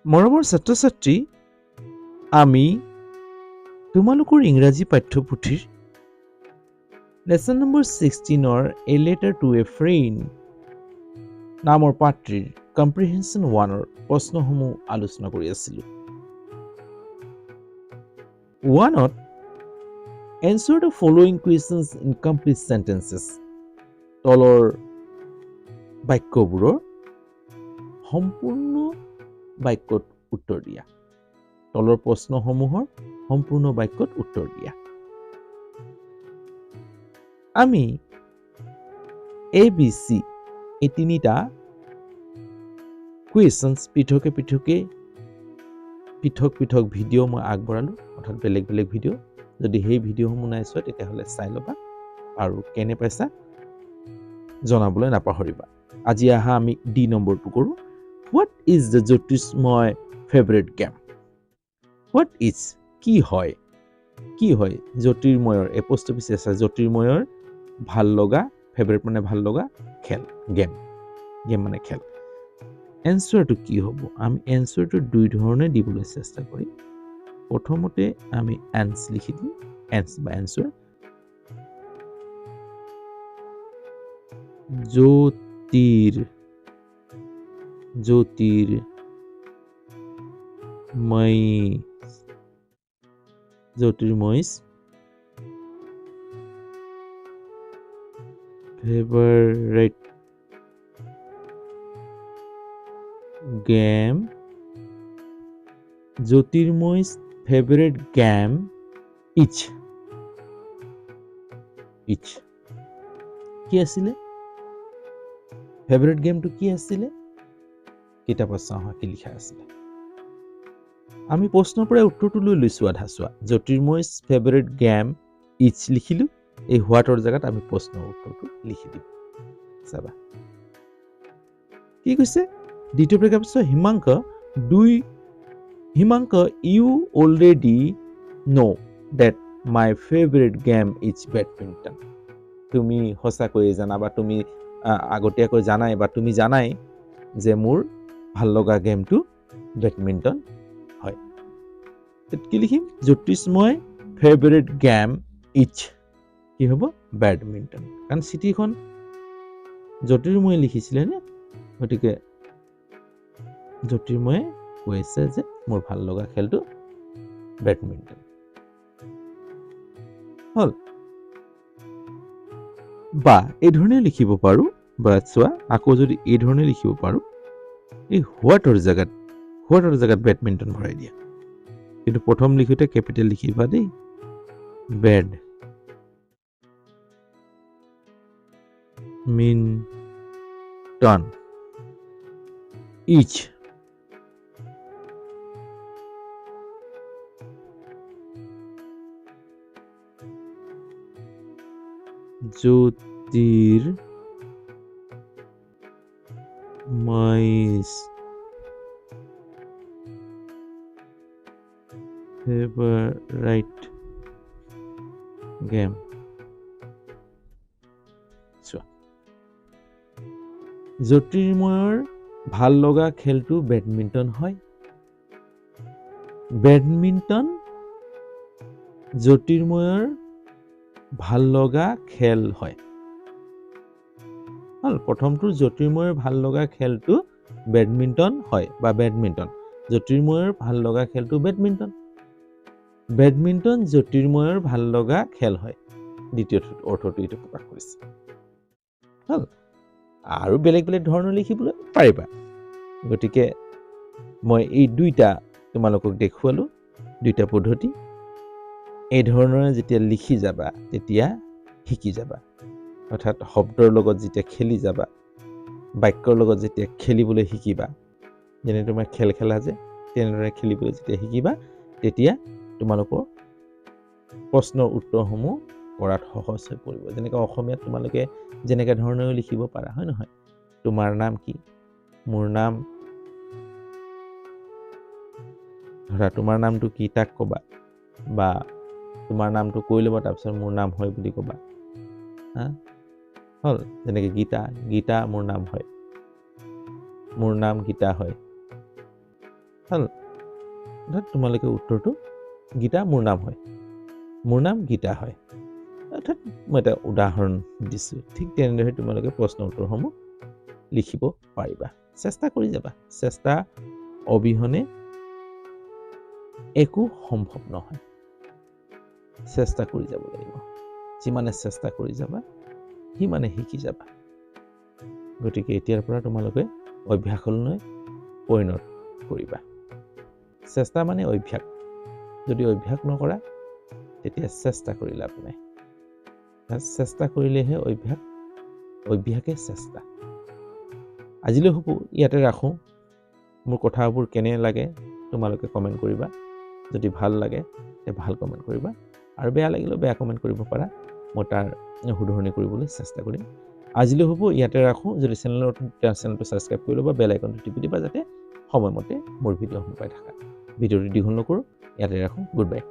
মৰমৰ ছাত্ৰ-ছাত্ৰী, আমি তোমালোকৰ ইংৰাজী পাঠ্যপুথিৰ লেসন নম্বৰ 16ৰ a letter to a friend নামৰ পাঠটিৰ কম্প্ৰিহেনশ্যন 1ৰ প্ৰশ্নসমূহ আলোচনা কৰি আছিলোঁ। 1ত answer the following questions in complete sentences. তলৰ বাক্যবোৰৰ সম্পূৰ্ণ বাক্যত উত্তৰ দিয়া। তলৰ প্ৰশ্নসমূহৰ সম্পূৰ্ণ বাক্যত উত্তৰ দিয়া। আমি ABC এই তিনিটা কুৱেশ্যনছ পৃথক পৃথক ভিডিঅ' মই আগবঢ়ালোঁ, অৰ্থাৎ বেলেগ ভিডিঅ'। যদি সেই ভিডিঅ'সমূহ নাই চোৱা তেতিয়াহ'লে চাই ল'বা আৰু কেনে পাইছা জনাবলৈ নাপাহৰিবা। আজি আহা আমি ডি নম্বৰটো কৰোঁ। What is the Jyotishmoy favourite game? What is কি হয় জ্যোতিৰ্ময়ৰ এপ'ষ্ট্ৰফি আছে জ্যোতিৰ্ময়ৰ ভাল লগা ফেভাৰিট মানে ভাল লগা খেল গেম মানে খেল। এনচাৰটো কি হ'ব? আমি এনচাৰটো দুই ধৰণে দিবলৈ চেষ্টা কৰিম। প্ৰথমতে আমি এন্স লিখি দিম, এন্স বা answer. Jyotirmoy favourite game, Jyotirmoy favourite game is কি আছিলে? ফেভাৰিট গেমটো কি আছিলে? কিতাপত চাওঁ কি লিখা আছিলে। আমি প্ৰশ্নৰ পৰা উত্তৰটো লৈ লৈছোঁ আধা চোৱা। জ্যোতিৰ্ময় ফেভাৰিট গেম ইচ লিখিলোঁ। এই হোৱাটৰ জেগাত আমি প্ৰশ্নৰ উত্তৰটো লিখি দিম। চাবা কি কৈছে? দ্বিতীয় পেৰেগ্ৰাফ হিমাংক you already know that my favorite game is badminton. তুমি সঁচাকৈয়ে জানা বা তুমি আগতীয়াকৈ জানাই বা তুমি জানাই যে মোৰ ভাল লগা গেমটো বেডমিণ্টন হয়। কি লিখিম? জ্যোতিষময় ফেভাৰিট গেম ইচ কি হ'ব? বেডমিণ্টন। কাৰণ চিঠিখন জ্যোতিৰ্ময়ে লিখিছিলে নে, গতিকে জ্যোতিৰ্ময়ে কৈছে যে মোৰ ভাল লগা খেলটো বেডমিণ্টন। হ'ল। বা এই ধৰণে লিখিব পাৰোঁ, বা চোৱা আকৌ যদি এই ধৰণে লিখিব পাৰোঁ, এই হোৱাটৰ জেগাত বেডমিণ্টন ভৰাই দিয়া। কিন্তু প্ৰথম লিখোঁতে কেপিটেল লিখিবা দেই, বেডমিণ্টন ইচ জ্যোতিৰ্ময় ফেভাৰিট গেম। চোৱা জ্যোতিৰ্ময়ৰ ভাল লগা খেলটো বেডমিণ্টন হয়। বেডমিণ্টন জ্যোতিৰ্ময়ৰ ভাল লগা খেল হয়। প্ৰথমটো জ্যোতিৰ্ময়ৰ ভাল লগা খেলটো বেডমিণ্টন হয় বা বেডমিণ্টন জ্যোতিৰ্ময়ৰ ভাল লগা খেলটো বেডমিণ্টন জ্যোতিৰ্ময়ৰ ভাল লগা খেল হয়। দ্বিতীয় অৰ্থটো এইটো প্ৰকাশ কৰিছে। হ'ল। আৰু বেলেগ ধৰণৰ লিখিবলৈ পাৰিবা। গতিকে মই এই দুইটা তোমালোকক দেখুৱালোঁ, দুইটা পদ্ধতি। এই ধৰণৰে যেতিয়া লিখি যাবা তেতিয়া শিকি যাবা। অৰ্থাৎ শব্দৰ লগত যেতিয়া খেলি যাবা, বাক্যৰ লগত যেতিয়া খেলিবলৈ শিকিবা, যেনে তোমাৰ খেল খেলা যে তেনেদৰে খেলিবলৈ যেতিয়া শিকিবা, তেতিয়া তোমালোকৰ প্ৰশ্নৰ উত্তৰসমূহ কৰাত সহজ হৈ পৰিব। যেনেকৈ অসমীয়াত তোমালোকে যেনেকৈ ধৰণেও লিখিব পাৰা, হয় নহয়? তোমাৰ নাম কি? মোৰ নাম, ধৰা তোমাৰ নামটো কি তাক ক'বা, বা তোমাৰ নামটো কৈ ল'বা, তাৰপিছত মোৰ নাম হয় বুলি ক'বা। হ'ল। যেনেকৈ গীতা মোৰ নাম হয়, মোৰ নাম গীতা হয়। ভাল অৰ্থাৎ তোমালোকে উত্তৰটো গীতা মোৰ নাম হয়, মোৰ নাম গীতা হয়। অৰ্থাৎ মই এটা উদাহৰণ দিছোঁ। ঠিক তেনেদৰে তোমালোকে প্ৰশ্ন উত্তৰসমূহ লিখিব পাৰিবা। চেষ্টা কৰি যাবা। চেষ্টা অবিহনে একো সম্ভৱ নহয়। চেষ্টা কৰি যাব লাগিব। যিমানে চেষ্টা কৰি যাবা সিমানে শিকি যাবা। গতিকে এতিয়াৰ পৰা তোমালোকে অভ্যাসলৈ পৰিণত কৰিবা। চেষ্টা মানে অভ্যাস। যদি অভ্যাস নকৰা তেতিয়া চেষ্টা কৰি লাভ নাই। চেষ্টা কৰিলেহে অভ্যাসে চেষ্টা। আজিলৈ হ'ব ইয়াতে ৰাখোঁ। মোৰ কথাবোৰ কেনে লাগে তোমালোকে কমেণ্ট কৰিবা। যদি ভাল লাগে তেতিয়া ভাল কমেণ্ট কৰিবা, আৰু বেয়া লাগিলেও বেয়া কমেণ্ট কৰিব পাৰা। মই তাৰ শুধৰণি কৰিবলৈ চেষ্টা কৰিম। আজিলৈ হ'ব ইয়াতে ৰাখোঁ। যদি চেনেলটো ছাবস্ক্ৰাইব কৰি ল'বা, বেল আইকনটো টিপি দিবা, যাতে সময়মতে মোৰ ভিডিঅ'সমূহ পাই থাকা। ভিডিঅ'টো দীঘল নকৰোঁ, ইয়াতে ৰাখোঁ। Good bye.